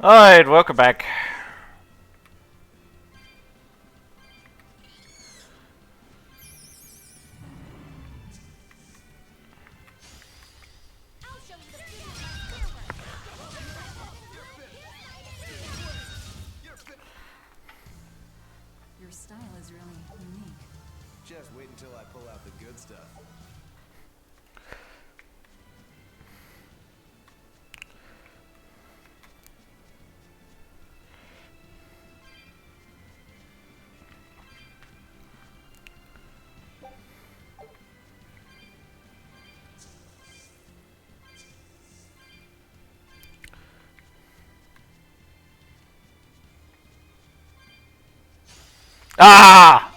Alright, welcome back. Your style is really unique. Just wait until I pull out the good stuff. Ah!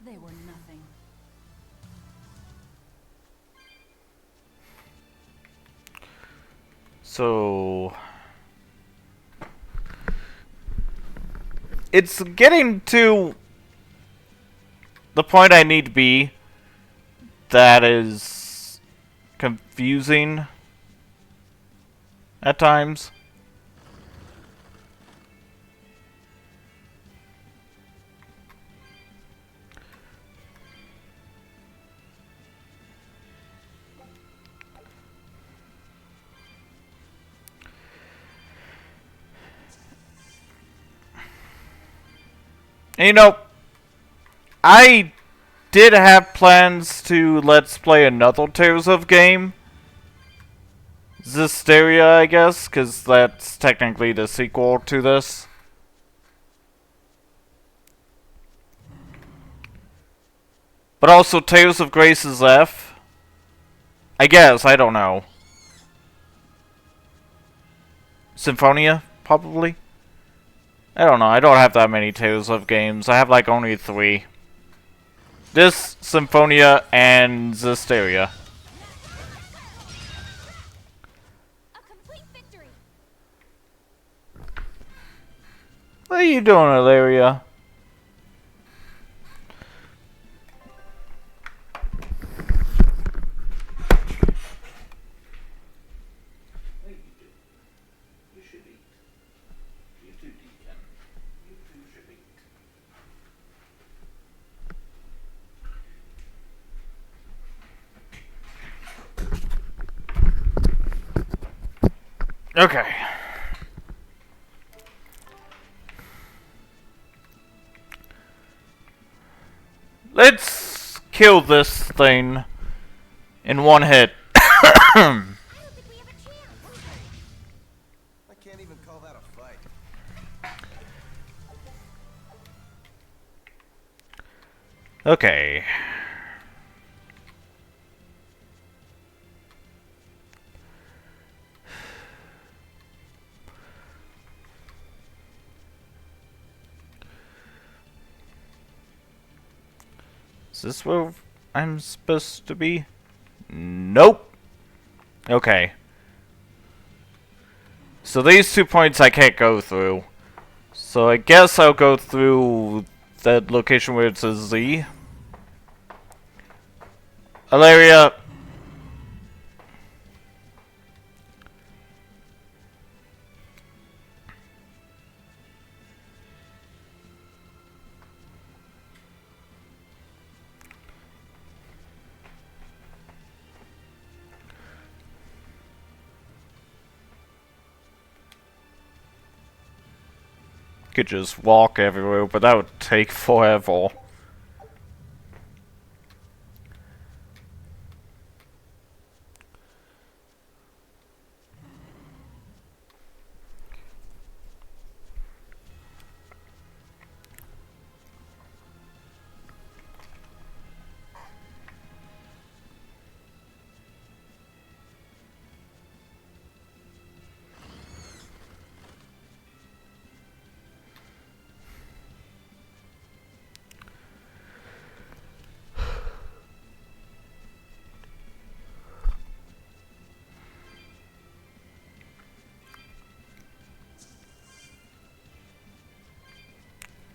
They were nothing. So... It's getting to the point I need to be that is confusing at times. And, you know, I did have plans to let's play another Tales of game. Berseria, I guess, because that's technically the sequel to this. But also Tales of Grace's F. I guess, I don't know. Symphonia, probably? I don't know, I don't have that many Tales of games. I have like only 3. This, Symphonia, and Berseria. A complete victory. What are you doing, Ilaria? Okay. Let's kill this thing in one hit. I can't even call that a fight. Okay. Is this where I'm supposed to be? Nope. Okay. So these 2 points I can't go through. So I guess I'll go through that location where it says Z. Ilaria. Could just walk everywhere, but that would take forever.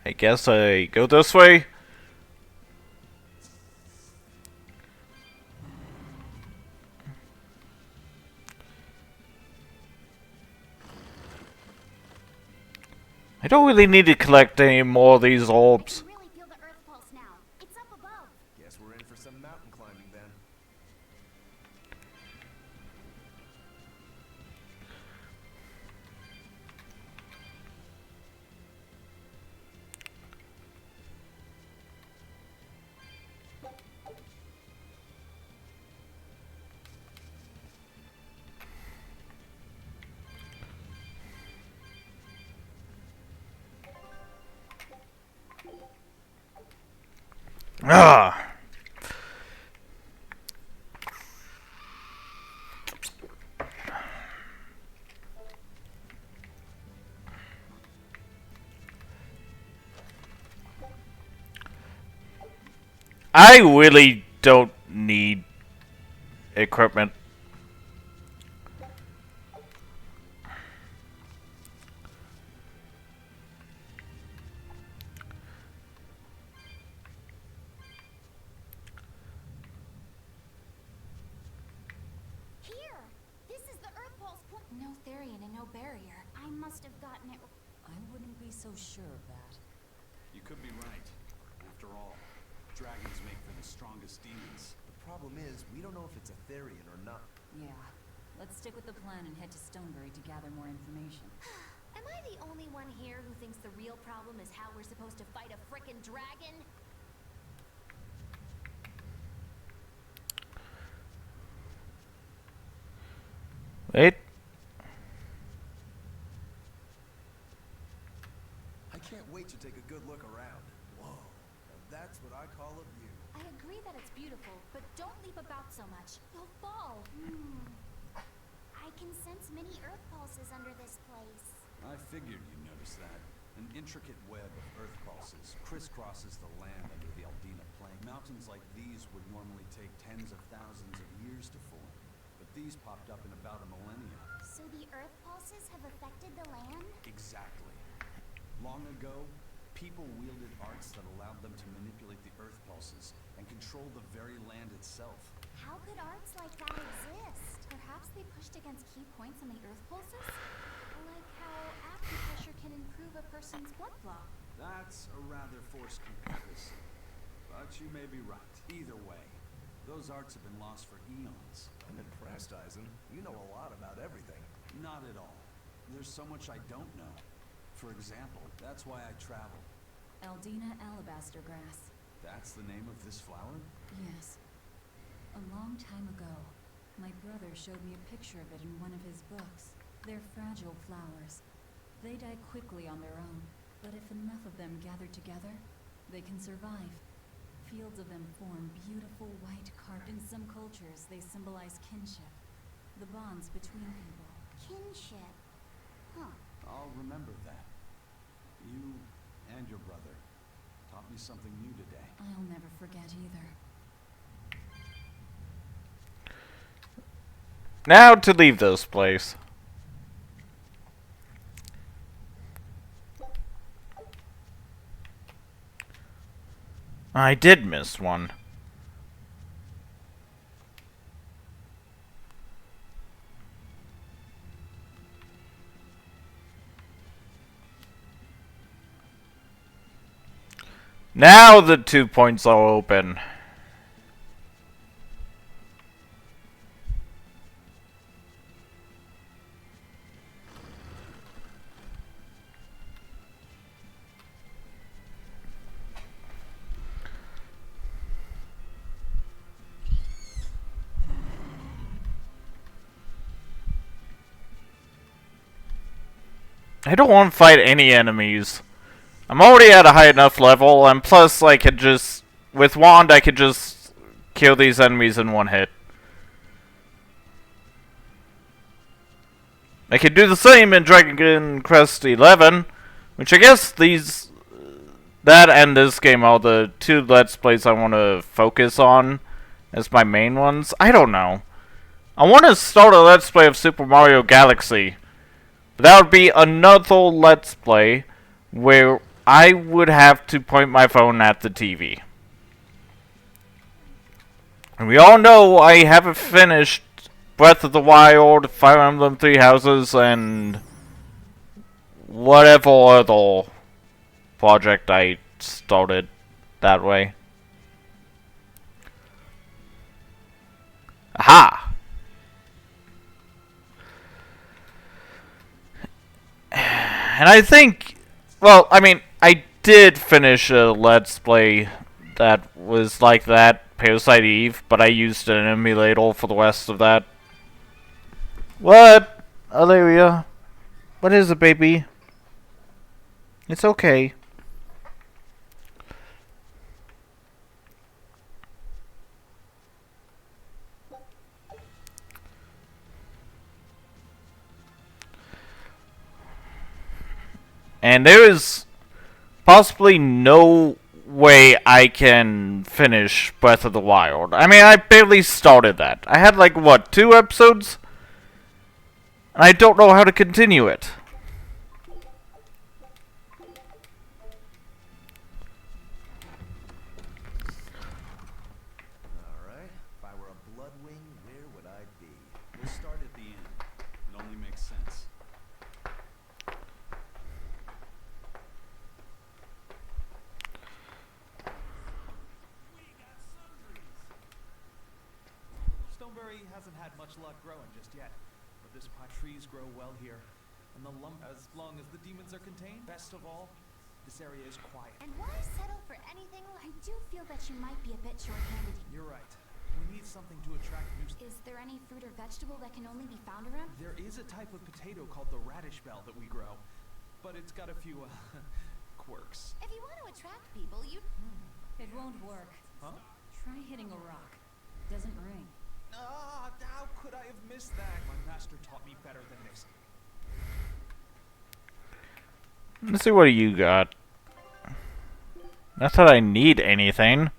I guess I go this way. I don't really need to collect any more of these orbs. I can really feel the earth pulse now. It's up above. Guess we're in for some mountain climbing then. Ah. I really don't need equipment. Here! This is the earth pulse point. No Therian and no barrier. I must have gotten it. I wouldn't be so sure of that. You could be right. After all, dragons make for the strongest demons. The problem is, we don't know if it's a Therian or not. Yeah. Let's stick with the plan and head to Stonebury to gather more information. Am I the only one here who thinks the real problem is how we're supposed to fight a frickin' dragon? Wait. I can't wait to take a good look around. Whoa, now that's what I call a view. I agree that it's beautiful, but don't leap about so much. You'll fall. I can sense many earth pulses under this place. I figured you'd notice that. An intricate web of earth pulses crisscrosses the land under the Aldina plain. Mountains like these would normally take tens of thousands of years to form, but these popped up in about a millennium. So the earth pulses have affected the land? Exactly. Long ago, people wielded arts that allowed them to manipulate the earth pulses and control the very land itself. How could arts like that exist? Perhaps they pushed against key points on the earth pulses? Like how acupressure can improve a person's blood flow. That's a rather forced comparison, but you may be right. Either way, those arts have been lost for eons. I'm impressed, Eisen. You know a lot about everything. Not at all. There's so much I don't know. For example, that's why I travel. Aldina alabaster grass. That's the name of this flower? Yes. A long time ago, my brother showed me a picture of it in one of his books. They're fragile flowers. They die quickly on their own, but if enough of them gather together, they can survive. Fields of them form beautiful white carpet. In some cultures, they symbolize kinship, the bonds between people. Kinship. Huh. I'll remember that. You and your brother taught me something new today. I'll never forget either. Now to leave this place. I did miss one. Now the 2 points are open. I don't want to fight any enemies. I'm already at a high enough level, and plus I could just... with Wand, I could just kill these enemies in one hit. I could do the same in Dragon Quest XI, which I guess these... that and this game are the two Let's Plays I want to focus on as my main ones. I don't know. I want to start a Let's Play of Super Mario Galaxy. But that would be another Let's Play where I would have to point my phone at the TV. And we all know I haven't finished Breath of the Wild, Fire Emblem Three Houses, and whatever other project I started that way. Aha! And I think, well, I mean, I did finish a Let's Play that was like that, Parasite Eve, but I used an emulator for the rest of that. What? Alaria? What is it, baby? It's okay. And there is possibly no way I can finish Breath of the Wild. I mean, I barely started that. I had like, what, 2 episodes? And I don't know how to continue it. Alright, if I were a Bloodwing, where would I be? We'll start at the end. It only makes sense. Stoneberry hasn't had much luck growing just yet, but this trees grow well here, and the as long as the demons are contained. Best of all, this area is quiet. And why settle for anything? I do feel that you might be a bit short-handed. You're right. We need something to attract new. Is there any fruit or vegetable that can only be found around? There is a type of potato called the radish bell that we grow, but it's got a few quirks. If you want to attract people, you... It won't work. Huh? Try hitting a rock. Doesn't ring. Ah, how could I have missed that? My master taught me better than this. Let's see what you got. Not that I need anything.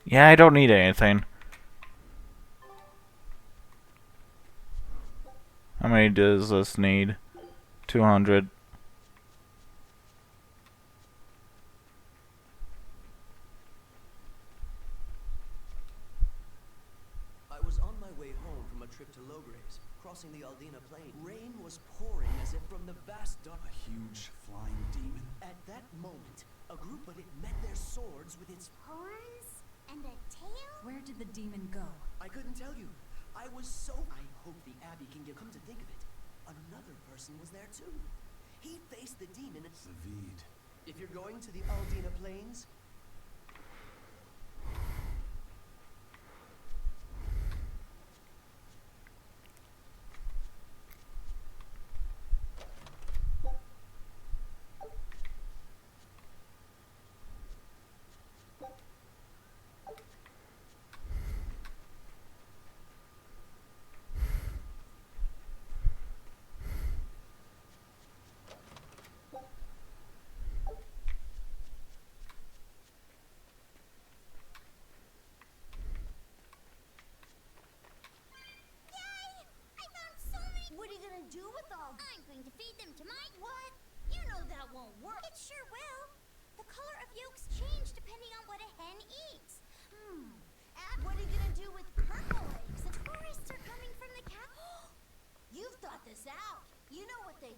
Yeah, I don't need anything. How many does this need? 200. I was on my way home from a trip to Logres, crossing the Aldina Plain. Rain was pouring as if from the vast dark. A huge flying demon. At that moment, a group of it met their swords with its... Horns? And a tail? Where did the demon go? I couldn't tell you. I was so... I hope the Abbey can get... Come to think of it, another person was there too. He faced the demon... Zavid. If you're going to the Aldina Plains... What are you gonna do with all? I'm going to feed them to my... What? You know that won't work. It sure will. The color of yolks change depending on what a hen eats. And what are you gonna do with purple eggs? The tourists are coming from the cap... You've thought this out. You know what they...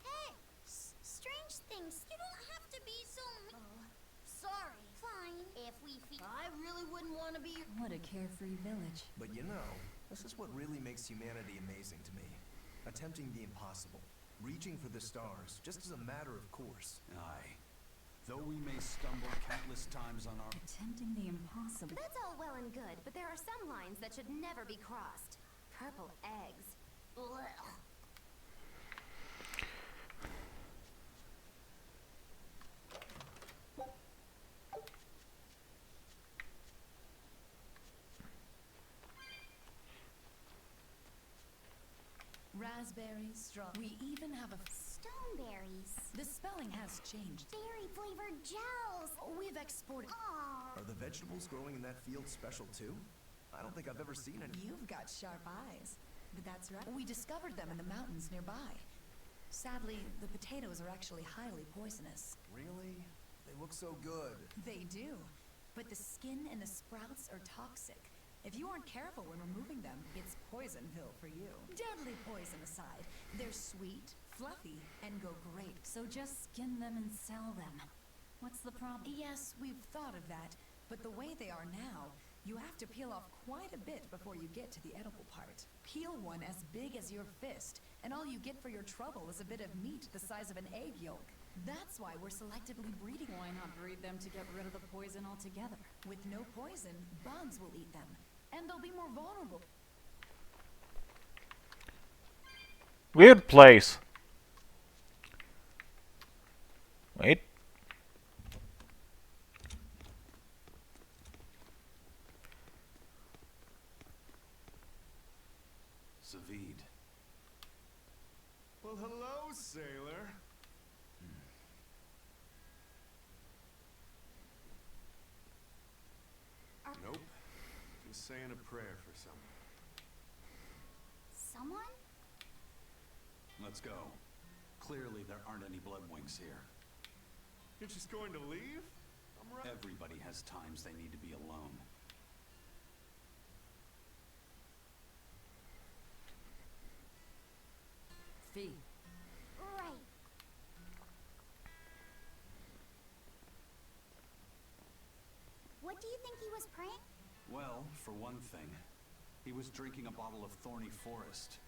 Hey, strange things. You don't have to be so... sorry. Fine. If we feed... I really wouldn't want to be... What a carefree village. But you know, this is what really makes humanity amazing to me. Attempting the impossible. Reaching for the stars, just as a matter of course. Aye. Though we may stumble countless times on our... Attempting the impossible. That's all well and good, but there are some lines that should never be crossed. Purple eggs. Ugh. Raspberries, straw. We even have a... Stoneberries. The spelling has changed. Berry-flavored gels. We've exported... Aww. Are the vegetables growing in that field special too? I don't think I've ever seen any. You've got sharp eyes. But that's right. We discovered them in the mountains nearby. Sadly, the potatoes are actually highly poisonous. Really? They look so good. They do. But the skin and the sprouts are toxic. If you aren't careful when removing them, it's Poisonville for you. Deadly poison aside, they're sweet, fluffy, and go great. So just skin them and sell them. What's the problem? Yes, we've thought of that, but the way they are now, you have to peel off quite a bit before you get to the edible part. Peel one as big as your fist, and all you get for your trouble is a bit of meat the size of an egg yolk. That's why we're selectively breeding. Why not breed them to get rid of the poison altogether? With no poison, bugs will eat them, and they'll be more vulnerable. Weird place. Wait. Savid. Well, hello, sailor. Nope. Just saying a prayer for someone. Someone? Let's go. Clearly there aren't any bloodwings here. You're just going to leave? I'm right. Everybody has times they need to be alone. Fee. Right. What do you think he was praying? Well, for one thing, he was drinking a bottle of Thorny Forest.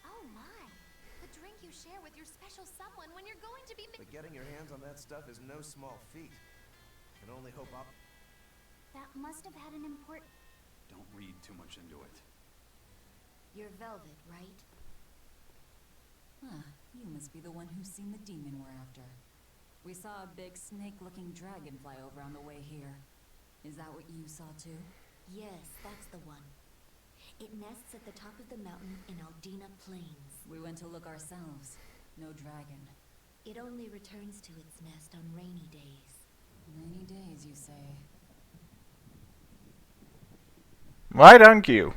Oh my. The drink you share with your special someone when you're going to be But getting your hands on that stuff is no small feat. Can only hope up. That must have had an important... Don't read too much into it. You're Velvet, right? Huh, you must be the one who's seen the demon we're after. We saw a big snake-looking dragon fly over on the way here. Is that what you saw too? Yes, that's the one. It nests at the top of the mountain in Aldina Plains. We went to look ourselves. No dragon. It only returns to its nest on rainy days. Rainy days, you say? Why don't you?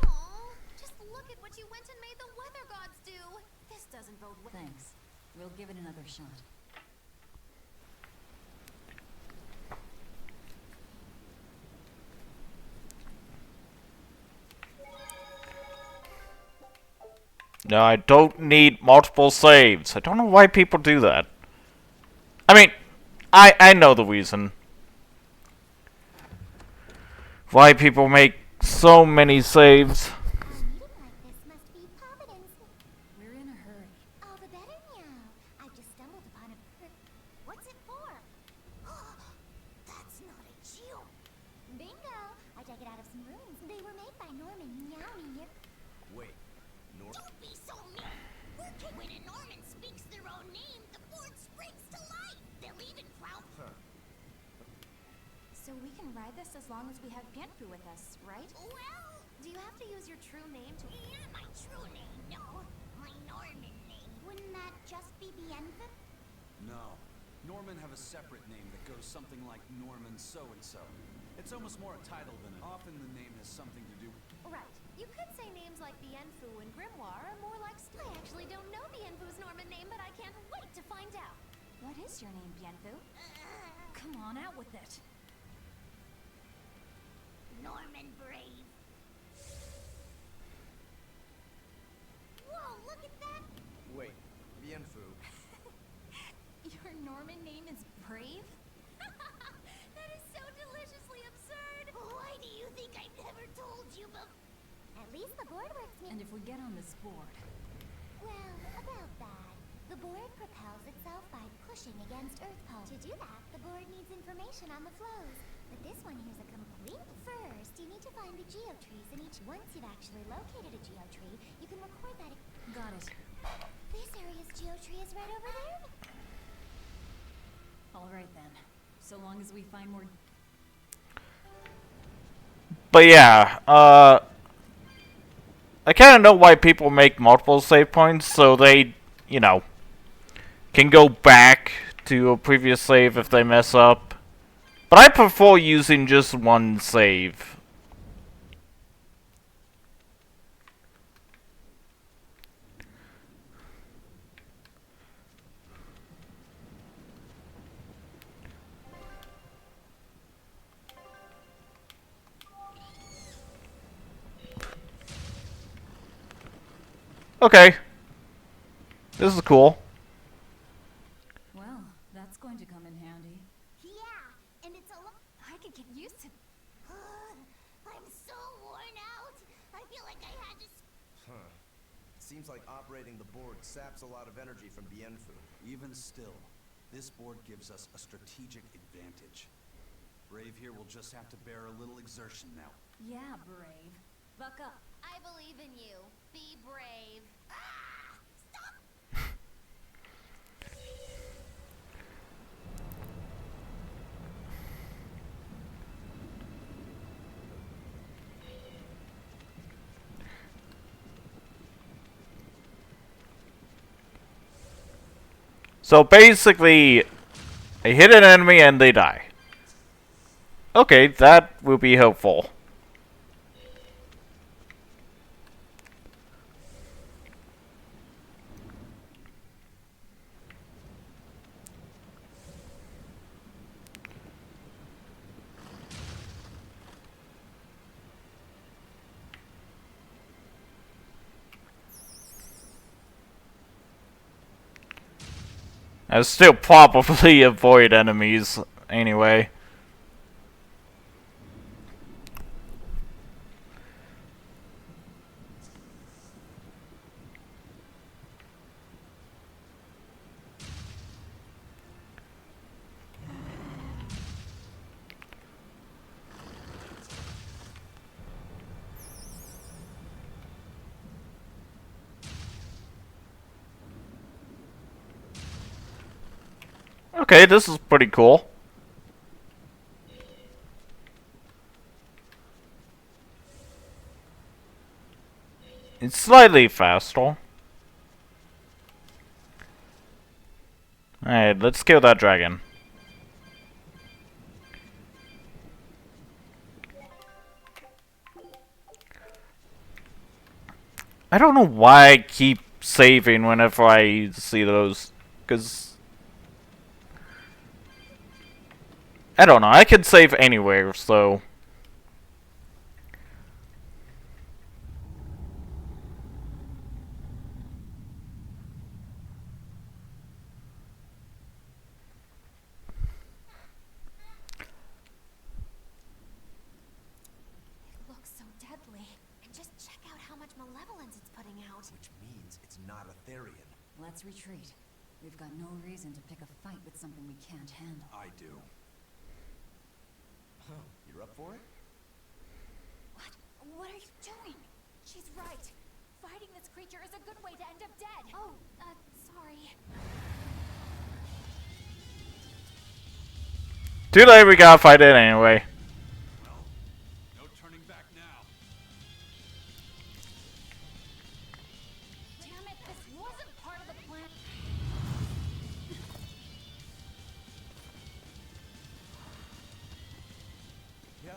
Aw, just look at what you went and made the weather gods do. This doesn't bode well. Thanks. We'll give it another shot. No, I don't need multiple saves. I don't know why people do that. I mean, I know the reason. Why people make so many saves. A meeting like this must be Providence. We're in a hurry. All the better now. I've just stumbled upon a... What's it for? That's not a geo. Bingo! I dug it out of some ruins. They were made by Norman Meow. Wait, Don't be so mean! When a Norman speaks their own name, the board springs to life! They'll even crowd... So we can ride this as long as we have Pianfu with us, right? Well... Do you have to use your true name to... Not my true name, no. My Norman name. Wouldn't that just be Bienfa? No. Norman have a separate name that goes something like Norman so-and-so. It's almost more a title than often the name has something to do... Right. You could say names like Bienfu and Grimoire are more like... I actually don't know Bienfu's Norman name, but I can't wait to find out. What is your name, Bienfu? Come on, out with it. Norman Brave. Whoa, look at that! wait. Bienfu. Your Norman name is Brave? That is so deliciously absurd! Why do you think I've never told you before? At least the board works me. And if we get on this board, Well, about that. The board propels itself by pushing against Earth pull. To do that, the board needs information on the flows. But this one here's a complete... First, you need to find the geotrees in each... Once you've actually located a geotree, you can record that... got it. This area's geotree is right over there. All right then. So long as we find more. But yeah, I kind of know why people make multiple save points, so they, you know, can go back to a previous save if they mess up. But I prefer using just one save. Okay. This is cool. Well, that's going to come in handy. Yeah, and it's a lot. I could get used to. I'm so worn out. I feel like I had to. Huh. Seems like operating the board saps a lot of energy from Bienfu. Even still, this board gives us a strategic advantage. Brave here will just have to bear a little exertion now. Yeah, Brave. Buck up. I believe in you. Be brave. So basically, they hit an enemy and they die. Okay, that will be helpful. I'll still probably avoid enemies anyway. Okay, this is pretty cool. It's slightly faster. Alright, let's kill that dragon. I don't know why I keep saving whenever I see those, because I don't know, I can save anywhere, so It looks so deadly. And just check out how much malevolence it's putting out. Which means it's not a Therian. Let's retreat. We've got no reason to pick a fight with something we can't handle. I do. Huh, you're up for it? What? What are you doing? She's right. Fighting this creature is a good way to end up dead. Oh, sorry. too late, we gotta fight it anyway. Well, no turning back now. Damn it, this wasn't part of the plan. Yeah.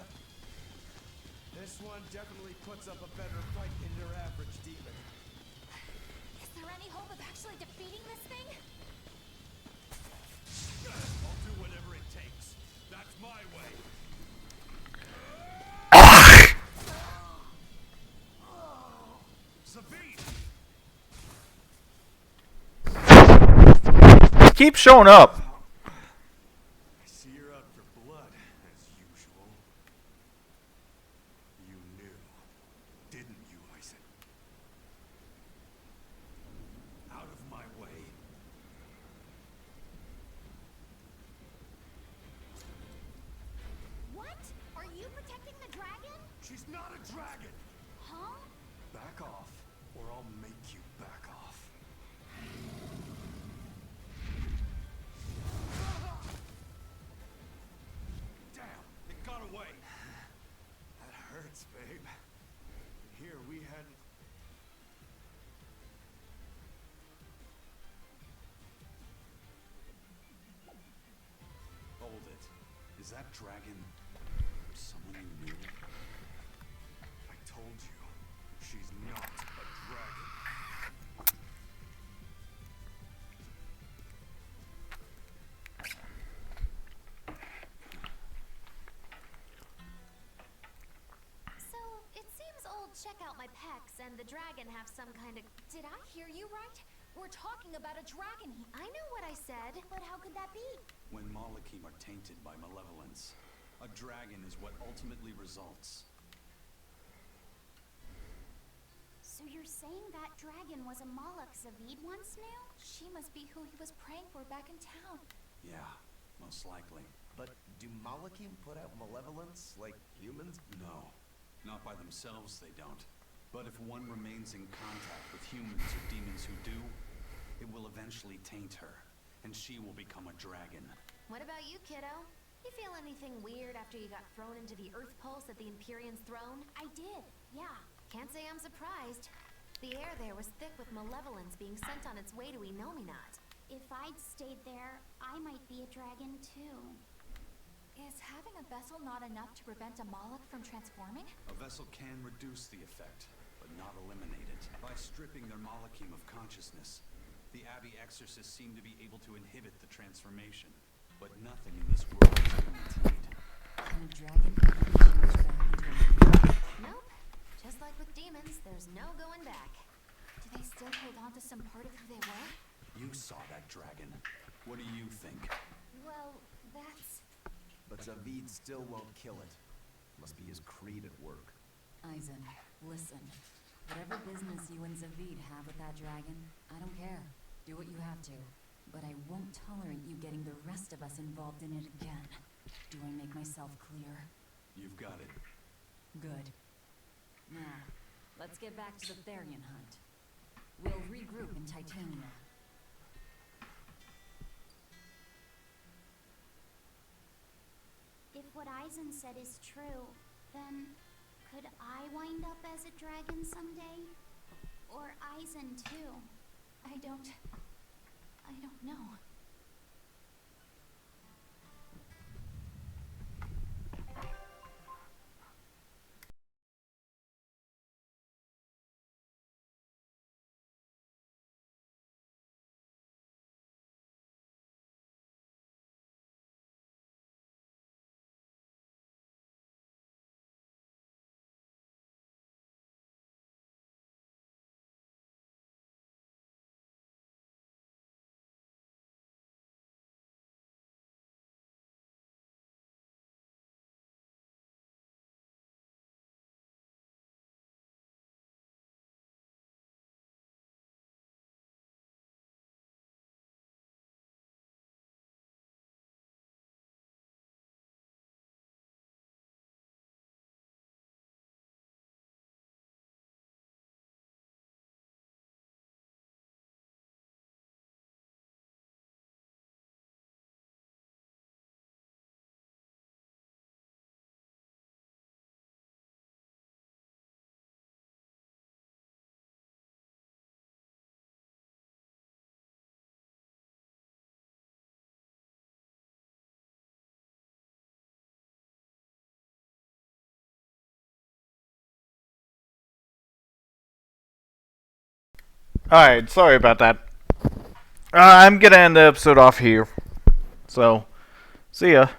This one definitely puts up a better fight than your average demon. Is there any hope of actually defeating this thing? I'll do whatever it takes. That's my way. Sabine! Keep showing up. I see you're out for blood, as usual. You knew, didn't you, Isaac? Out of my way. What? Are you protecting the dragon? She's not a dragon! Huh? Back off, or I'll make you back off. Damn, it got away. That hurts, babe. Here we hadn't. Hold it. Is that dragon someone you knew? I told you, she's not a dragon. So, it seems old check out my pecs, and the dragon have some kind of... Did I hear you right? We're talking about a dragon here. I know what I said. But how could that be? When Malachim are tainted by malevolence, a dragon is what ultimately results. So you're saying that dragon was a Moloch Zavid once knew? She must be who he was praying for back in town. Yeah, most likely. But do Malachim put out malevolence like humans? No, not by themselves they don't. But if one remains in contact with humans or demons who do, it will eventually taint her, and she will become a dragon. What about you, kiddo? You feel anything weird after you got thrown into the Earth Pulse at the Empyrean's throne? I did, yeah. Can't say I'm surprised. The air there was thick with malevolence being sent on its way to Enominat. If I'd stayed there, I might be a dragon too. Is having a vessel not enough to prevent a Moloch from transforming? A vessel can reduce the effect, but not eliminate it. By stripping their Malachim of consciousness, the Abbey exorcists seem to be able to inhibit the transformation. But nothing in this world is guaranteed. Can a dragon ever be changed back into a human? Nope. Just like with demons, there's no going back. Do they still hold on to some part of who they were? You saw that dragon. What do you think? Well, that's... But Zavid still won't kill it. Must be his creed at work. Eisen, listen. Whatever business you and Zavid have with that dragon, I don't care. Do what you have to. But I won't tolerate you getting the rest of us involved in it again. Do I make myself clear? You've got it. Good. Now, let's get back to the Therian hunt. We'll regroup in Titania. If what Eisen said is true, then could I wind up as a dragon someday? Or Eisen too? I don't know. Alright, sorry about that. I'm gonna end the episode off here. So, see ya.